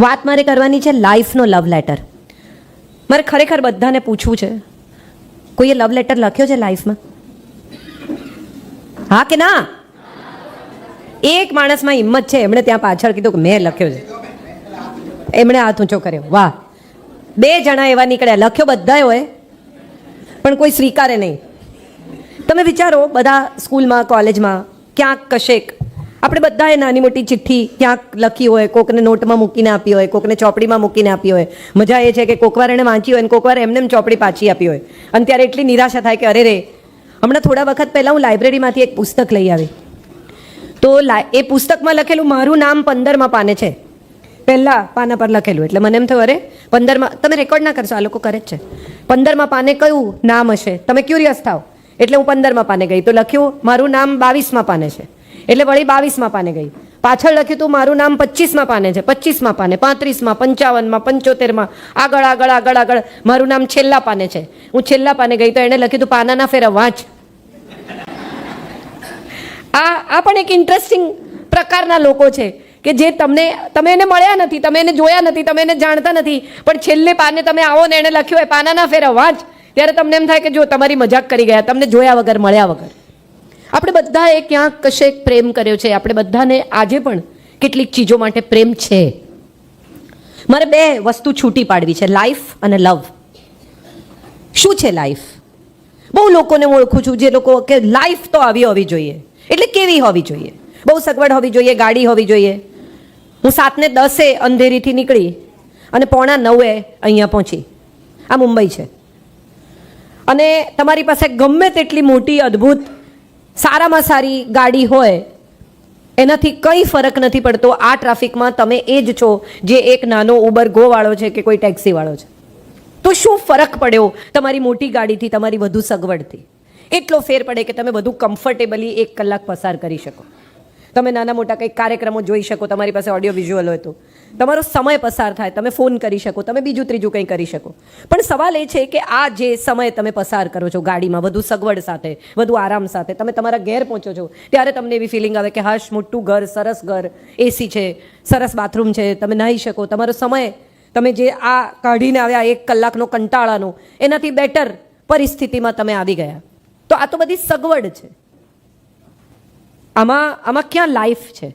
વાત મારે કરવાની છે લાઈફનો લવ લેટર. મારે ખરેખર બધાને પૂછવું છે, કોઈએ લવ લેટર લખ્યો છે લાઈફમાં? હા કે ના? એક માણસમાં હિંમત છે, એમણે ત્યાં પાછળ કીધું કે મેં લખ્યો છે. એમણે હાથ ઊંચો કર્યો. વાહ, 2 જણા એવા નીકળ્યા. લખ્યો બધાએ હોય પણ કોઈ સ્વીકારે નહીં. તમે વિચારો, બધા સ્કૂલમાં કોલેજમાં ક્યાંક કશેક આપણે બધાએ નાની મોટી ચિઠ્ઠી ક્યાંક લખી હોય, કોકને નોટમાં મૂકીને આપી હોય, કોકને ચોપડીમાં મૂકીને આપી હોય. મજા એ છે કે કોકવાર એણે વાંચી હોય ને કોકવાર એમને ચોપડી પાછી આપી હોય, અને ત્યારે એટલી નિરાશા થાય કે અરે રે. હમણાં થોડા વખત પહેલાં હું લાઇબ્રેરીમાંથી એક પુસ્તક લઈ આવી, તો એ પુસ્તકમાં લખેલું મારું નામ 15મા પાને છે, પહેલાં પાના પર લખેલું. એટલે મને એમ થયું અરે 15મા, તમે રેકોર્ડ ના કરશો, આ લોકો કરે જ છે, 15મા પાને કયું નામ હશે, તમે ક્યુરિયસ થાવ. એટલે હું 15મા પાને ગઈ તો લખ્યું મારું નામ 22મા પાને છે, એટલે વળી 22મા પાને ગઈ. પાછળ લખ્યું તું મારું નામ 25મા પાને છે, 25મા પાને, 35મા, 55મા, 75મા, આગળ આગળ આગળ આગળ મારું નામ છેલ્લા પાને છે. હું છેલ્લા પાને ગઈ તો એણે લખ્યું તું પાનાના ફેરા વાંચ. આ પણ એક ઇન્ટરેસ્ટિંગ પ્રકારના લોકો છે કે જે તમે એને મળ્યા નથી, તમે એને જોયા નથી, તમે એને જાણતા નથી, પણ છેલ્લે પાને તમે આવો ને એને લખ્યું હોય પાનાના ફેરા વાંચ, ત્યારે તમને એમ થાય કે જો તમારી મજાક કરી ગયા, તમને જોયા વગર મળ્યા વગર. આપણે બધાએ ક્યાંક કશેક પ્રેમ કર્યો છે. આપણે બધાને આજે પણ કેટલીક ચીજો માટે પ્રેમ છે. મારે 2 વસ્તુ છૂટી પાડવી છે, લાઈફ અને લવ. શું છે લાઈફ? બહુ લોકોને હું ઓળખું છું જે લોકો કે લાઈફ તો આવી હોવી જોઈએ. એટલે કેવી હોવી જોઈએ? બહુ સગવડ હોવી જોઈએ, ગાડી હોવી જોઈએ. હું 7:10 અંધેરીથી નીકળી અને 8:45 અહીંયા પહોંચી. આ મુંબઈ છે, અને તમારી પાસે ગમે તેટલી મોટી અદ્ભુત સારામાં સારી ગાડી હોય, એનાથી કંઈ ફરક નથી પડતો આ ટ્રાફિકમાં તમે એ જ છો જે એક નાનો ઉબર ગો વાળો છે કે કોઈ ટેક્સી વાળો છે. તો શું ફરક પડ્યો તમારી મોટી ગાડીથી, તમારી વધુ સગવડથી? એટલો ફેર પડે કે તમે વધુ કમ્ફર્ટેબલી 1 કલાક પસાર કરી શકો, તમે નાના મોટા કંઈક કાર્યક્રમો જોઈ શકો, તમારી પાસે ઓડિયો વિઝ્યુઅલ હોય તો તમારો સમય પસાર થાય, તમે ફોન કરી શકો, તમે બીજું ત્રીજું કંઈ કરી શકો. પણ સવાલ એ છે કે આ જે સમય તમે પસાર કરો છો ગાડીમાં, વધુ સગવડ સાથે, વધુ આરામ સાથે, તમે તમારા ઘેર પહોંચો છો ત્યારે તમને એવી ફિલિંગ આવે કે હાશ મોટું ઘર, સરસ ઘર, એસી છે, સરસ બાથરૂમ છે, તમે નાહી શકો, તમારો સમય તમે જે આ કાઢીને આવ્યા 1 કલાકનો કંટાળાનો, એનાથી બેટર પરિસ્થિતિમાં તમે આવી ગયા. તો આ તો બધી સગવડ છે. આમાં ક્યાં લાઈફ છે?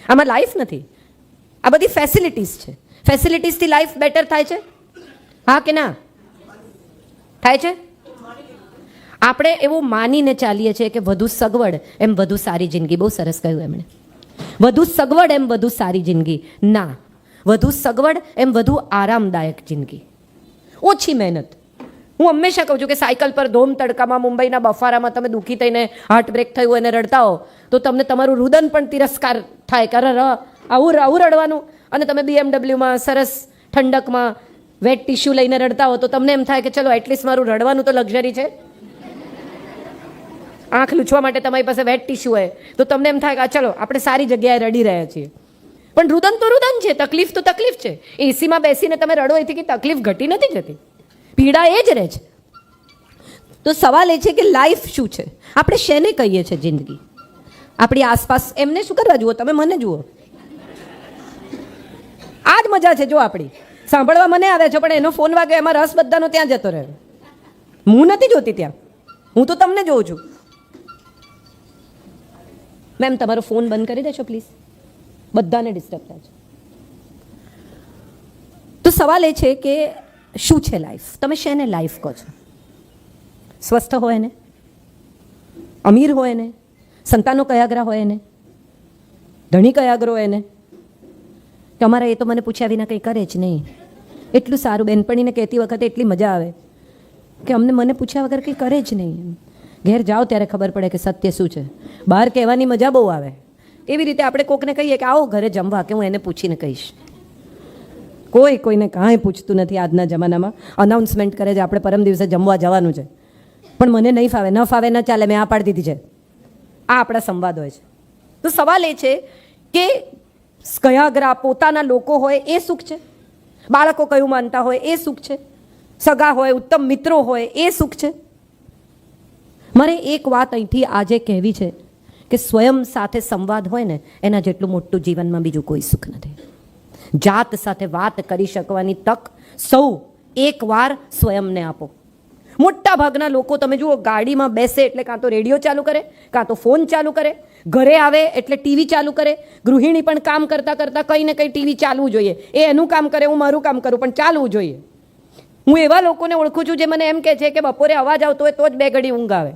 આમાં લાઈફ નથી. આ બધી ફેસિલિટીઝ છે. ફેસિલિટીઝથી લાઈફ બેટર થાય છે? હા કે ના થાય છે? આપણે એવું માનીને ચાલીએ છીએ કે વધુ સગવડ એમ વધુ સારી જિંદગી. બહુ સરસ કહ્યું એમણે, વધુ સગવડ એમ વધુ સારી જિંદગી. ના, વધુ સગવડ એમ વધુ આરામદાયક જિંદગી, ઓછી મહેનત. હું હંમેશા કહું છું કે સાયકલ પર ધોમ તડકામાં મુંબઈના બફારામાં તમે દુઃખી થઈને હાર્ટ બ્રેક થયું અને રડતા હો તો તમને તમારું રુદન પણ તિરસ્કાર થાય કે અરે આવું રડવાનું. અને તમે BMWમાં સરસ ઠંડકમાં વેટ ટિશ્યુ લઈને રડતા હો તો તમને એમ થાય કે ચલો એટલીસ્ટ મારું રડવાનું તો લક્ઝરી છે. આંખ લૂછવા માટે તમારી પાસે વેટ ટિશ્યુ હોય તો તમને એમ થાય કે ચલો આપણે સારી જગ્યાએ રડી રહ્યા છીએ. પણ રુદન તો રુદન છે, તકલીફ તો તકલીફ છે. એસીમાં બેસીને તમે રડો એથી કે તકલીફ ઘટી નથી જતી, પીડા એ જ રહે છે. તો સવાલ એ છે કે લાઈફ શું છે? આપણે શેને કહીએ છીએ જિંદગી? આપણી આસપાસ એમને શું કરવા જુઓ, તમે મને જુઓ, આ જ મજા છે. જો આપણી સાંભળવા મને આવે છે પણ એનો ફોન વાગે એમાં રસ બધાનો ત્યાં જતો રહે. હું નથી જોતી ત્યાં, હું તો તમને જોઉં છું. મેમ તમારો ફોન બંધ કરી દેશો પ્લીઝ, બધાને ડિસ્ટર્બ થાય છે. તો સવાલ એ છે કે શું છે લાઈફ? તમે શેને લાઈફ કહો છો? સ્વસ્થ હોય ને, અમીર હોય ને, સંતાનો કયાગરા હોય ને, ધણી કયાગરો હોય ને, કે અમારા એ તો મને પૂછ્યા વિના કંઈ કરે જ નહીં. એટલું સારું, બેનપણીને કહેતી વખતે એટલી મજા આવે કે મને પૂછ્યા વગર કંઈ કરે જ નહીં. ઘેર જાઓ ત્યારે ખબર પડે કે સત્ય શું છે. બહાર કહેવાની મજા બહુ આવે. એવી રીતે આપણે કોકને કહીએ કે આવો ઘરે જમવા, કે હું એને પૂછીને કહીશ. કોઈને કાંઈ પૂછતું નથી આજના જમાનામાં. અનાઉન્સમેન્ટ કરે છે આપણે પરમ દિવસે જમવા જવાનું છે, પણ મને નહીં ફાવે, ન ફાવે ન ચાલે, મેં આ પાડી દીધી છે. આ આપણા સંવાદ હોય છે. તો સવાલ એ છે કે કયાગરા પોતાના લોકો હોય એ સુખ છે, બાળકો કયું માનતા હોય એ સુખ છે, સગા હોય, ઉત્તમ મિત્રો હોય એ સુખ છે. મારે એક વાત અહીંથી આજે કહેવી છે કે સ્વયં સાથે સંવાદ હોય ને એના જેટલું મોટું જીવનમાં બીજું કોઈ સુખ નથી. જાત સાથે વાત કરી શકવાની તક સૌ એકવાર સ્વયંને આપો. મોટા ભાગના લોકો તમે જુઓ, ગાડીમાં બેસે એટલે કાં તો રેડિયો ચાલુ કરે, કાં તો ફોન ચાલુ કરે, ઘરે આવે એટલે ટીવી ચાલુ કરે. ગૃહિણી પણ કામ કરતાં કરતાં કંઈ ને કંઈ ટીવી ચાલવું જોઈએ. એ એનું કામ કરે, હું મારું કામ કરું, પણ ચાલવું જોઈએ. હું એવા લોકોને ઓળખું છું જે મને એમ કહે છે કે બપોરે અવાજ આવતો હોય તો જ 2 ઘડી ઊંઘ આવે.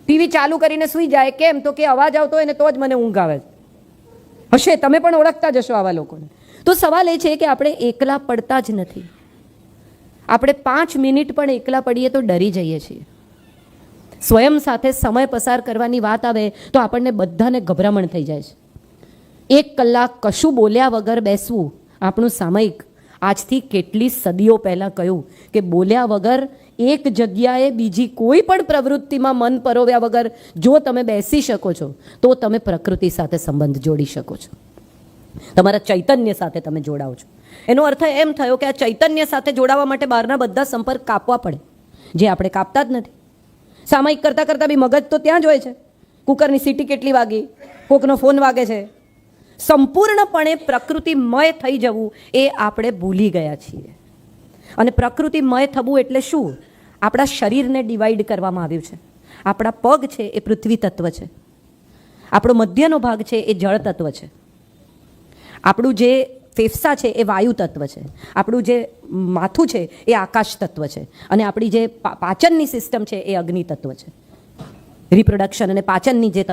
ટીવી ચાલુ કરીને સૂઈ જાય. કેમ? તો કે અવાજ આવતો હોય ને તો જ મને ઊંઘ આવે. હશે, તમે પણ ઓળખતા જશો આવા લોકોને. તો સવાલ એ છે કે આપણે એકલા પડતા જ નથી. આપણે 5 મિનિટ પણ એકલા પડીએ તો ડરી જઈએ છીએ. સ્વયં સાથે સમય પસાર કરવાની વાત આવે તો આપણને બધાને ગભરામણ થઈ જાય છે. 1 કલાક કશું બોલ્યા વગર બેસવું. આપણું સામયિક આજથી કેટલી સદીઓ પહેલાં કહ્યું કે બોલ્યા વગર એક જગ્યાએ બીજી કોઈ પણ પ્રવૃત્તિમાં મન પરોવ્યા વગર જો તમે બેસી શકો છો તો તમે પ્રકૃતિ સાથે સંબંધ જોડી શકો છો. તમારા ચૈતન્ય સાથે તમે જોડાઓ છો. એનો અર્થ એમ થયો કે આ ચૈતન્ય સાથે જોડાવા માટે બહારના બધા સંપર્ક કાપવા પડે, જે આપણે કાપતા જ નથી. સામયિક કરતાં કરતાં બી મગજ તો ત્યાં જ હોય છે. કુકરની સીટી કેટલી વાગી, કોકનો ફોન વાગે છે. સંપૂર્ણપણે પ્રકૃતિમય થઈ જવું એ આપણે ભૂલી ગયા છીએ. અને પ્રકૃતિમય થવું એટલે શું? આપણા શરીરને ડિવાઈડ કરવામાં આવ્યું છે. આપણા પગ છે એ પૃથ્વી તત્વ છે, આપણો મધ્યનો ભાગ છે એ જળ તત્વ છે, આપણું જે ફેફસા છે એ વાયુ તત્વ છે, આપણું જે માથું છે એ આકાશ તત્વ છે, અને આપણી જે પાચનની સિસ્ટમ છે એ અગ્નિ તત્વ છે. રિપ્રોડક્શન અને પાચનની જે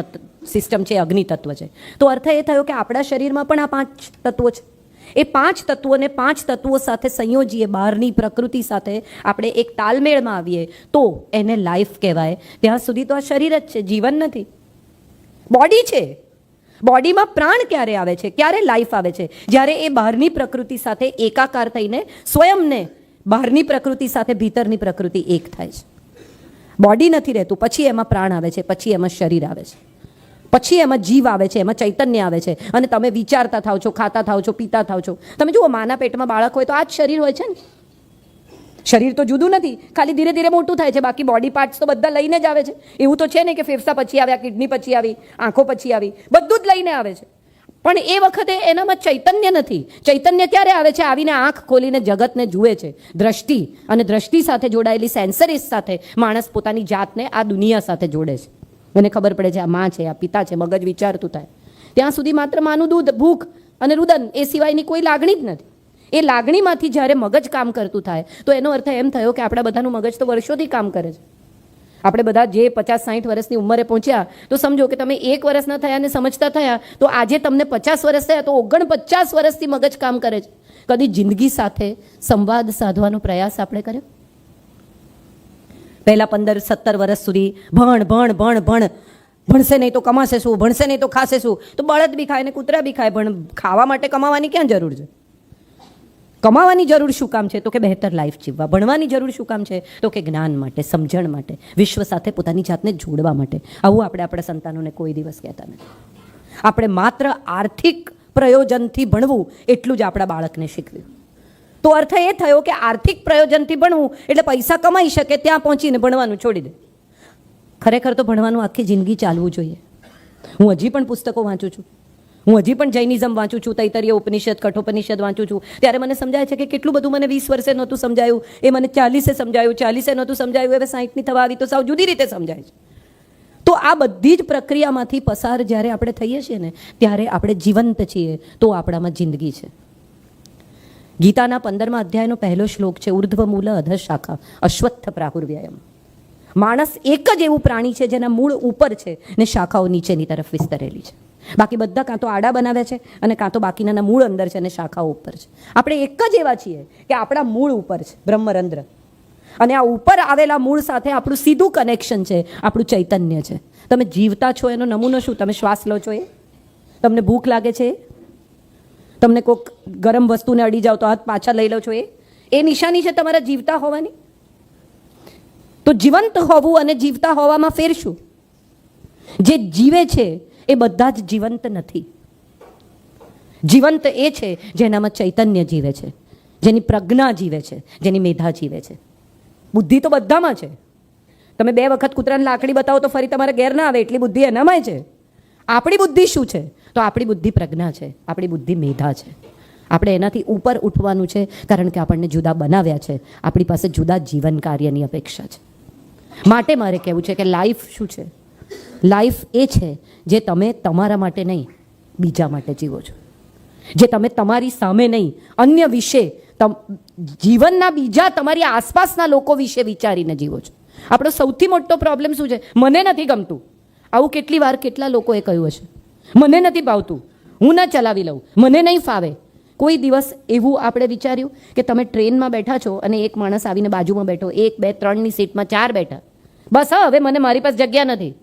સિસ્ટમ છે એ અગ્નિ તત્વ છે. તો અર્થ એ થયો કે આપણા શરીરમાં પણ આ 5 તત્વો છે. એ 5 તત્વોને 5 તત્વો સાથે સંયોજીએ, બહારની પ્રકૃતિ સાથે આપણે એક તાલમેળમાં આવીએ તો એને લાઈફ કહેવાય. ત્યાં સુધી તો આ શરીર જ છે, જીવન નથી. બોડી છે. બોડીમાં પ્રાણ ક્યારે આવે છે, ક્યારે લાઈફ આવે છે? જ્યારે એ બહારની પ્રકૃતિ સાથે એકાકાર થઈને સ્વયંને બહારની પ્રકૃતિ સાથે ભીતરની પ્રકૃતિ એક થાય છે. બોડી નથી રહેતું, પછી એમાં પ્રાણ આવે છે, પછી એમાં શરીર આવે છે, પછી એમાં જીવ આવે છે, એમાં ચૈતન્ય આવે છે, અને તમે વિચારતા થાવ છો, ખાતા થાવ છો, પીતા થાવ છો. તમે જુઓ, માના પેટમાં બાળક હોય તો આ જ શરીર હોય છે ને. શરીર તો જુદું નથી, ખાલી ધીરે ધીરે મોટું થાય છે. બાકી બોડી પાર્ટ્સ તો બધા લઈને જ આવે છે. એવું તો છે ને કે ફેફસા પછી આવ્યા, કિડની પછી આવી, આંખો પછી આવી, બધું જ લઈને આવે છે. પણ એ વખતે એનામાં ચૈતન્ય નથી. ચૈતન્ય ક્યારે આવે છે? આવીને આંખ ખોલીને જગતને જુએ છે. દ્રષ્ટિ અને દ્રષ્ટિ સાથે જોડાયેલી સેન્સરીસ સાથે માણસ પોતાની જાતને આ દુનિયા સાથે જોડે છે. એને ખબર પડે છે આ માં છે, આ પિતા છે, મગજ વિચારતું થાય. ત્યાં સુધી માત્ર માનું દૂધ, ભૂખ અને રુદન, એ સિવાયની કોઈ લાગણી જ નથી. એ લાગણીમાંથી જ્યારે મગજ કામ કરતું થાય તો એનો અર્થ એમ થયો કે આપણા બધાનું મગજ તો વર્ષોથી કામ કરે છે. આપણે બધા જે 50-60 વર્ષની ઉંમરે પહોંચ્યા તો સમજો કે તમે 1 વર્ષના થયા અને સમજતા થયા તો આજે તમને 50 વર્ષ થયા તો 49 વર્ષથી મગજ કામ કરે છે. કદી જિંદગી સાથે સંવાદ સાધવાનો પ્રયાસ આપણે કર્યો? પહેલા 15-17 વર્ષ સુધી ભણ ભણ ભણ ભણ, ભણશે નહીં તો કમાશે શું, ભણશે નહીં તો ખાશે શું? તો બળદ બી ખાય ને કૂતરા બી ખાય, પણ ખાવા માટે કમાવાની ક્યાં જરૂર છે? કમાવાની જરૂર શું કામ છે? તો કે બહેતર લાઈફ જીવવા. ભણવાની જરૂર શું કામ છે? તો કે જ્ઞાન માટે, સમજણ માટે, વિશ્વ સાથે પોતાની જાતને જોડવા માટે. આવું આપણે આપણા સંતાનોને કોઈ દિવસ કહેતા નથી. આપણે માત્ર આર્થિક પ્રયોજનથી ભણવું એટલું જ આપણા બાળકને શીખવ્યું. તો અર્થ એ થયો કે આર્થિક પ્રયોજનથી ભણવું એટલે પૈસા કમાઈ શકે ત્યાં પહોંચીને ભણવાનું છોડી દે. ખરેખર તો ભણવાનું આખી જિંદગી ચાલવું જોઈએ. હું હજી પણ પુસ્તકો વાંચું છું. હું હજી પણ જૈનિઝમ વાંચું છું, તૈતરીય ઉપનિષદ, કઠોપનિષદ વાંચું છું. ત્યારે મને સમજાય છે કે કેટલું બધું મને 20 વર્ષે નહોતું સમજાયું, એ મને 40 સમજાયું, 40 નહોતું સમજાયું, હવે 60ની થવા આવી તો સાવ જુદી રીતે સમજાય છે. તો આ બધી જ પ્રક્રિયામાંથી પસાર જ્યારે આપણે થઈએ છીએ ને ત્યારે આપણે જીવંત છીએ, તો આપણામાં જિંદગી છે. ગીતાના 15મા અધ્યાયનો પહેલો શ્લોક છે, ઉર્ધ્વમૂલ અધઃ શાખા અશ્વત્થ પ્રાહુર્વ્યયમ. માણસ એક જ એવું પ્રાણી છે જેના મૂળ ઉપર છે ને શાખાઓ નીચેની તરફ વિસ્તરેલી છે. બાકી બધા કાં તો આડા બનાવ્યા છે અને કાં તો બાકીના મૂળ અંદર છે અને શાખાઓ ઉપર છે. આપણે એક જ એવા છીએ કે આપણા મૂળ ઉપર છે બ્રહ્મરંધ્ર, અને આ ઉપર આવેલા મૂળ સાથે આપણું સીધું કનેક્શન છે, આપણું ચૈતન્ય છે. તમે જીવતા છો એનો નમૂનો શું? તમે શ્વાસ લો છો એ? તમને ભૂખ લાગે છે? તમને કોઈક ગરમ વસ્તુને અડી જાઓ તો હાથ પાછા લઈ લો છો એ નિશાની છે તમારા જીવતા હોવાની. તો જીવંત હોવું અને જીવતા હોવામાં ફેર શું? જે જીવે છે એ બધા જ જીવંત નથી. જીવંત એ છે જેનામાં ચૈતન્ય જીવે છે, જેની પ્રજ્ઞા જીવે છે, જેની મેધા જીવે છે. બુદ્ધિ તો બધામાં છે. તમે 2 વખત કૂતરાને લાકડી બતાવો તો ફરી તમારે ઘેર ના આવે એટલી બુદ્ધિ એનામાંય છે. આપણી બુદ્ધિ શું છે? તો આપણી બુદ્ધિ પ્રજ્ઞા છે, આપણી બુદ્ધિ મેધા છે, આપણે એનાથી ઉપર ઉઠવાનું છે, કારણ કે આપણને જુદા બનાવ્યા છે. આપણી પાસે જુદા જીવન કાર્યની અપેક્ષા છે. માટે મારે કહેવું છે કે લાઈફ શું છે? લાઈફ એ છે જે તમે તમારા માટે નહીં, બીજા માટે જીવો છો. જે તમે તમારી સામે નહીં, અન્ય વિશે, જીવનના બીજા તમારી આસપાસના લોકો વિશે વિચારીને જીવો છો. આપણો સૌથી મોટો પ્રોબ્લેમ શું છે? મને નથી ગમતું. આવું કેટલી વાર કેટલા લોકોએ કહ્યું હશે, મને નથી ભાવતું, હું ના ચલાવી લઉં, મને નહીં ફાવે. કોઈ દિવસ એવું આપણે વિચાર્યું કે તમે ટ્રેનમાં બેઠા છો અને એક માણસ આવીને બાજુમાં બેઠો, 1, 2, 3ની સીટમાં 4 બેઠા, બસ હા હવે મને મારી પાસે જગ્યા નથી.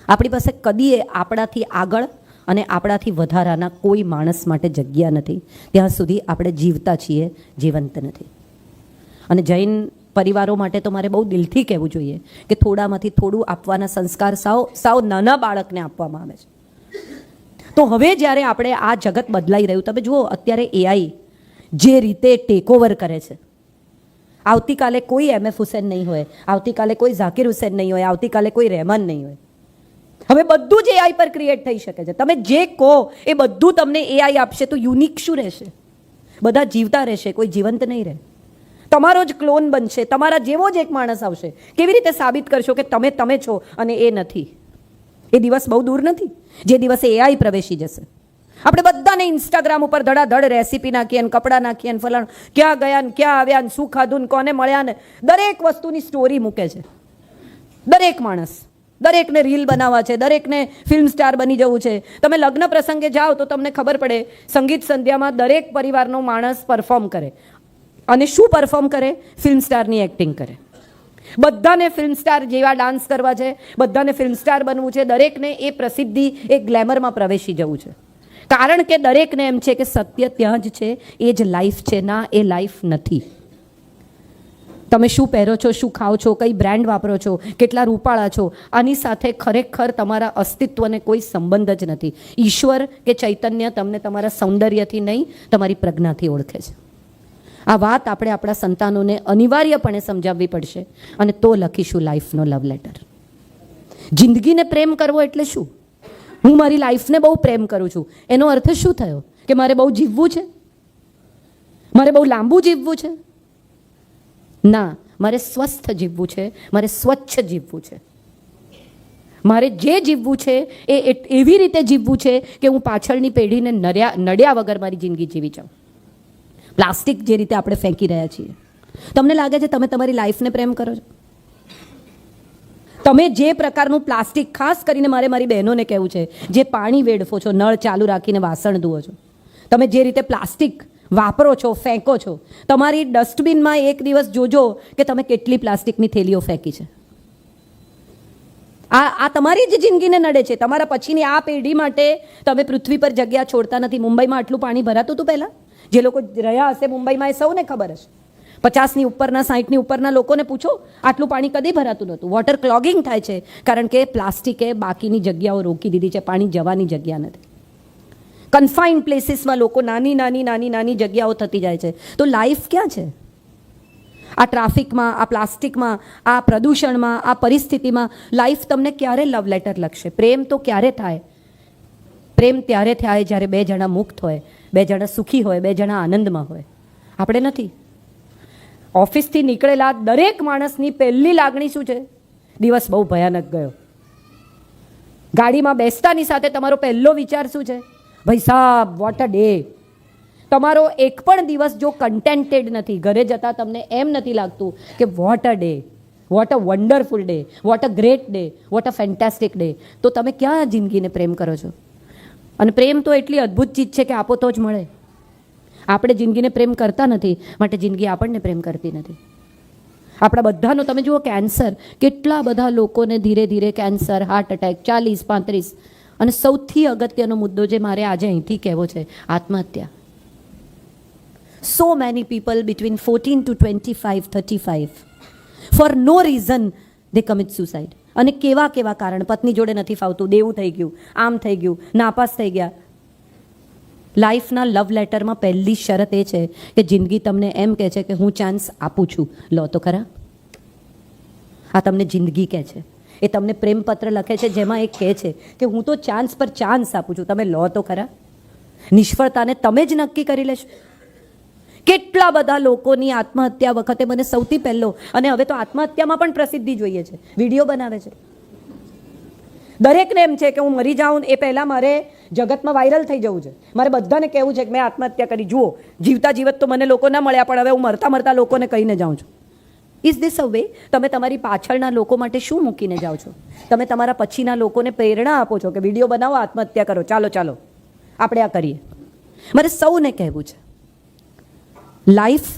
આપણી પાસે કદી આપણાથી આગળ અને આપણાથી વધારાના કોઈ માણસ માટે જગ્યા નથી. ત્યાં સુધી આપણે જીવતા છીએ, જીવંત નથી. અને જૈન પરિવારો માટે તો મારે બહુ દિલથી કહેવું જોઈએ કે થોડામાંથી થોડું આપવાના સંસ્કાર સાવ નાના બાળકને આપવામાં આવે છે. તો હવે જ્યારે આપણે આ જગત બદલાઈ રહ્યું, તમે જુઓ અત્યારે એઆઈ જે રીતે ટેકઓવર કરે છે. આવતીકાલે કોઈ MF હુસેન નહીં હોય, આવતીકાલે કોઈ ઝાકિર હુસેન નહીં હોય, આવતીકાલે કોઈ રહેમાન નહીં હોય. હવે બધું જ એઆઈ પર ક્રિએટ થઈ શકે છે. તમે જે કહો એ બધું તમને એઆઈ આપશે, તો યુનિક શું રહેશે? બધા જીવતા રહેશે, કોઈ જીવંત નહીં રહે. તમારો જ ક્લોન બનશે, તમારા જેવો જ એક માણસ આવશે. કેવી રીતે સાબિત કરશો કે તમે છો અને એ નથી? એ દિવસ બહુ દૂર નથી જે દિવસે એઆઈ પ્રવેશી જશે. આપણે બધાને ઇન્સ્ટાગ્રામ ઉપર ધડાધડ રેસીપી નાખીએ ને કપડાં નાખીએ ને ફલાણ ક્યાં ગયા ને ક્યાં આવ્યા ને શું ખાધું ને કોને મળ્યા ને દરેક વસ્તુની સ્ટોરી મૂકે છે. દરેક માણસ, દરેકને રીલ બનાવવા છે, દરેકને ફિલ્મ સ્ટાર બની જવું છે. તમે લગ્ન પ્રસંગે જાઓ તો તમને ખબર પડે, સંગીત સંધ્યામાં દરેક પરિવારનો માણસ પરફોર્મ કરે. અને શું પરફોર્મ કરે? ફિલ્મ સ્ટારની એક્ટિંગ કરે. બધાને ફિલ્મ સ્ટાર જેવા ડાન્સ કરવા છે, બધાને ફિલ્મ સ્ટાર બનવું છે, દરેકને એ પ્રસિદ્ધિ, એ ગ્લેમરમાં પ્રવેશી જવું છે. કારણ કે દરેકને એમ છે કે સત્ય ત્યાં જ છે, એ જ લાઈફ છે. ના, એ લાઈફ નથી. તમે શું પહેરો છો, શું ખાઓ છો, કઈ બ્રાન્ડ વાપરો છો, કેટલા રૂપાળા છો, આની સાથે ખરેખર તમારા અસ્તિત્વને કોઈ સંબંધ જ નથી. ઈશ્વર કે ચૈતન્ય તમને તમારા સૌંદર્યથી નહીં, તમારી પ્રજ્ઞાથી ઓળખે છે. આ વાત આપણે આપણા સંતાનોને અનિવાર્યપણે સમજાવવી પડશે, અને તો લખીશું લાઈફનો લવ લેટર. જિંદગીને પ્રેમ કરવો એટલે શું? હું મારી લાઈફને બહુ પ્રેમ કરું છું, એનો અર્થ શું થયો? કે મારે બહુ જીવવું છે, મારે બહુ લાંબુ જીવવું છે? ના, મારે સ્વસ્થ જીવવું છે, મારે સ્વચ્છ જીવવું છે. મારે જે જીવવું છે એ એવી રીતે જીવવું છે કે હું પાછળની પેઢીને નડ્યા વગર મારી જિંદગી જીવી જાઉં. પ્લાસ્ટિક જે રીતે આપણે ફેંકી રહ્યા છીએ, તમને લાગે છે તમે તમારી લાઈફને પ્રેમ કરો છો? તમે જે પ્રકારનું પ્લાસ્ટિક, ખાસ કરીને મારી બહેનોને કહેવું છે, જે પાણી વેડફો છો, નળ ચાલુ રાખીને વાસણ ધુઓ છો, તમે જે રીતે પ્લાસ્ટિક વાપરો છો, ફેંકો છો, તમારી ડસ્ટબિનમાં એક દિવસ જોજો કે તમે કેટલી પ્લાસ્ટિકની થેલીઓ ફેંકી છે. આ તમારી જ જિંદગીને નડે છે. તમારા પછીની આ પેઢી માટે તમે પૃથ્વી પર જગ્યા છોડતા નથી. મુંબઈમાં આટલું પાણી ભરાતું હતું પહેલાં? જે લોકો રહ્યા હશે મુંબઈમાં એ સૌને ખબર હશે. 50ની ઉપરના, 60ની ઉપરના લોકોને પૂછો, આટલું પાણી કદી ભરાતું નહોતું. વોટર ક્લોગિંગ થાય છે કારણ કે પ્લાસ્ટિકે બાકીની જગ્યાઓ રોકી દીધી છે, પાણી જવાની જગ્યા નથી. કન્ફાઇન્ડ પ્લેસીસમાં લોકો નાની જગ્યાઓ થતી જાય છે. તો લાઈફ ક્યાં છે? આ ટ્રાફિકમાં, આ પ્લાસ્ટિકમાં, આ પ્રદૂષણમાં, આ પરિસ્થિતિમાં લાઈફ તમને ક્યારે લવ લેટર લખશે? પ્રેમ તો ક્યારે થાય? પ્રેમ ત્યારે થાય જ્યારે બે જણા મુક્ત હોય, બે જણા સુખી હોય, બે જણા આનંદમાં હોય. આપણે નથી. ઓફિસથી નીકળેલા દરેક માણસની પહેલી લાગણી શું છે? દિવસ બહુ ભયાનક ગયો. ગાડીમાં બેસતાની સાથે તમારો પહેલો વિચાર શું છે? ભાઈ સાહેબ, વોટ અ ડે. તમારો એક પણ દિવસ જો કન્ટેન્ટેડ નથી, ઘરે જતાં તમને એમ નથી લાગતું કે what a day, what a wonderful day, what a great day, what a fantastic day, તો તમે ક્યાં જિંદગીને પ્રેમ કરો છો? અને પ્રેમ તો એટલી અદ્ભુત ચીજ છે કે આપો તો જ મળે. આપણે જિંદગીને પ્રેમ કરતા નથી, માટે જિંદગી આપણને પ્રેમ કરતી નથી. આપણા બધાનો તમે જુઓ, કેન્સર, કેટલા બધા લોકોને ધીરે ધીરે કેન્સર, હાર્ટ એટેક, 40, 35, અને સૌથી અગત્યનો મુદ્દો જે મારે આજે અહીંથી કહેવો છે, આત્મહત્યા. So many people between 14 to 25, 35, for no reason they commit suicide. અને કેવા કારણ? પત્ની જોડે નથી ફાવતું, દેવું થઈ ગયું, આમ થઈ ગયું, નાપાસ થઈ ગયા. લાઈફના લવ લેટરમાં પહેલી શરત એ છે કે જિંદગી તમને એમ કહે છે કે હું ચાન્સ આપું છું, લો તો ખરા. આ તમને જિંદગી કહે છે. એ તમને પ્રેમપત્ર લખે છે જેમાં એ કહે છે કે હું તો ચાન્સ પર ચાન્સ આપું છું, તમે લો તો ખરા. નિષ્ફળતાને તમે જ નક્કી કરી લેશો. કેટલા બધા લોકોની આત્મહત્યા વખતે મને સૌથી પહેલો, અને હવે તો આત્મહત્યામાં પણ પ્રસિદ્ધિ જોઈએ છે, વિડીયો બનાવે છે. દરેકને એમ છે કે હું મરી જાઉં એ પહેલાં મારે જગતમાં વાયરલ થઈ જવું છે, મારે બધાને કહેવું છે કે મેં આત્મહત્યા કરી, જુઓ જીવતા જીવત તો મને લોકો ના મળ્યા, પણ હવે હું મરતા મરતા લોકોને કહીને જાઉં છું. Is this a way? તમે તમારી પાછળના લોકો માટે શું મૂકીને જાઓ છો? તમે તમારા પછીના લોકોને પ્રેરણા આપો છો કે વિડીયો બનાવો, આત્મહત્યા કરો, ચાલો ચાલો આપણે આ કરીએ. મારે સૌને કહેવું છે, લાઈફ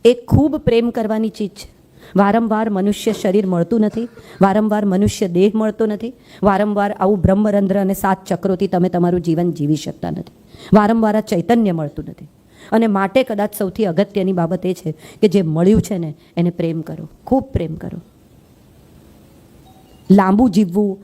એ ખૂબ પ્રેમ કરવાની ચીજ છે. વારંવાર મનુષ્ય શરીર મળતું નથી, વારંવાર મનુષ્ય દેહ મળતો નથી, વારંવાર આવું બ્રહ્મરંધ્ર અને 7 ચક્રોથી તમે તમારું જીવન જીવી શકતા નથી, વારંવાર આ ચૈતન્ય મળતું નથી. અને માટે કદાચ સૌથી અગત્યની બાબત એ છે કે જે મળ્યું છે ને એને પ્રેમ કરો, ખૂબ પ્રેમ કરો. લાંબુ જીવવું